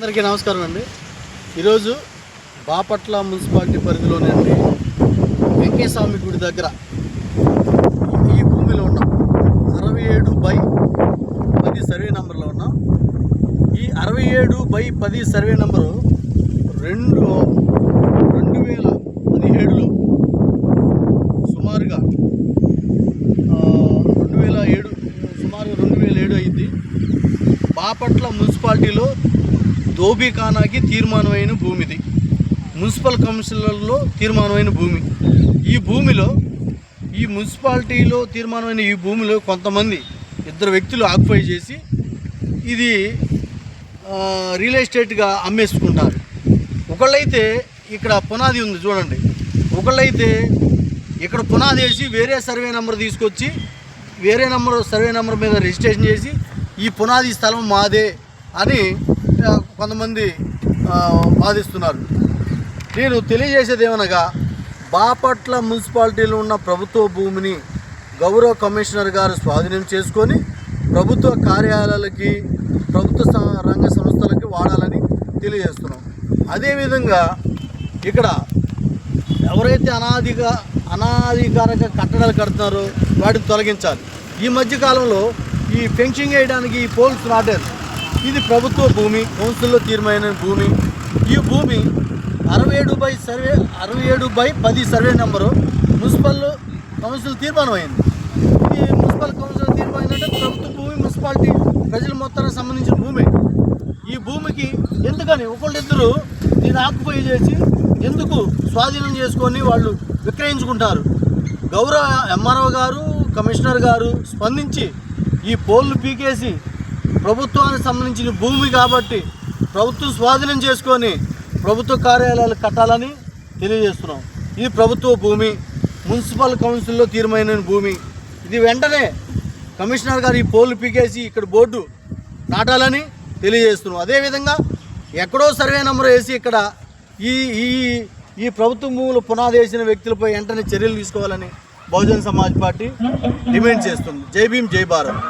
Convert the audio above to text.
అందరికీ నమస్కారం అండి. ఈరోజు బాపట్ల మున్సిపాలిటీ పరిధిలోని వెంకటస్వామి గుడి దగ్గర ఈ భూమిలో ఉన్నాం. 67/10 సర్వే నెంబర్లో ఉన్నాం. ఈ 67/10 సర్వే నెంబరు 2017లో సుమారుగా 2007 అయింది. బాపట్ల మున్సిపాలిటీలో దోబీఖానాకి తీర్మానమైన భూమిది. మున్సిపల్ కౌన్సిలర్లో తీర్మానమైన భూమి. ఈ భూమిలో ఈ మున్సిపాలిటీలో తీర్మానమైన ఈ భూమిలో కొంతమంది ఇద్దరు వ్యక్తులు ఆక్యుపై చేసి ఇది రియల్ ఎస్టేట్గా అమ్మేసుకుంటారు. ఒకళ్ళైతే ఇక్కడ పునాది ఉంది చూడండి, ఒకళ్ళైతే ఇక్కడ పునాది వేసి వేరే సర్వే నెంబర్ తీసుకొచ్చి వేరే సర్వే నెంబర్ మీద రిజిస్ట్రేషన్ చేసి ఈ పునాది స్థలం మాదే అని కొంతమంది వాదిస్తున్నారు. నేను తెలియజేసేది ఏమనగా, బాపట్ల మున్సిపాలిటీలో ఉన్న ప్రభుత్వ భూమిని గౌరవ కమిషనర్ గారు స్వాధీనం చేసుకొని ప్రభుత్వ కార్యాలయాలకి ప్రభుత్వ రంగ సంస్థలకి వాడాలని తెలియజేస్తున్నాం. అదేవిధంగా ఇక్కడ ఎవరైతే అనాధికారిక కట్టడాలు కడుతున్నారో వాటిని తొలగించాలి. ఈ మధ్యకాలంలో ఈ ఫెన్సింగ్ వేయడానికి ఈ పోల్స్ నాటారు. ఇది ప్రభుత్వ భూమి, కౌన్సిల్లో తీర్మానమైన భూమి. ఈ భూమి 67/10 సర్వే నెంబరు మున్సిపల్ కౌన్సిల్ తీర్మానం అయింది. ఈ మున్సిపల్ కౌన్సిల్ తీర్మానం అంటే ప్రభుత్వ భూమి, మున్సిపాలిటీ ప్రజల మొత్తానికి సంబంధించిన భూమి. ఈ భూమికి ఎందుకని ఒకళ్ళిద్దరు దీన్ని ఆక్యుపై చేసి ఎందుకు స్వాధీనం చేసుకొని వాళ్ళు విక్రయించుకుంటారు. గౌరవ ఎంఆర్ఓ గారు, కమిషనర్ గారు స్పందించి ఈ పోల్లు పీకేసి ప్రభుత్వానికి సంబంధించిన భూమి కాబట్టి ప్రభుత్వం స్వాధీనం చేసుకొని ప్రభుత్వ కార్యాలయాలు కట్టాలని తెలియజేస్తున్నాం. ఇది ప్రభుత్వ భూమి, మున్సిపల్ కౌన్సిల్లో తీర్మానమైన భూమి. ఇది వెంటనే కమిషనర్ గారు ఈ పోల్లు పీకేసి ఇక్కడ బోర్డు నాటాలని తెలియజేస్తున్నాం. అదేవిధంగా ఎక్కడో సర్వే నెంబర్ వేసి ఇక్కడ ఈ ప్రభుత్వ భూములు పునాది వేసిన వ్యక్తులపై వెంటనే చర్యలు తీసుకోవాలని బహుజన్ సమాజ్ పార్టీ డిమాండ్ చేస్తుంది. జై భీమ్, జై భారత్.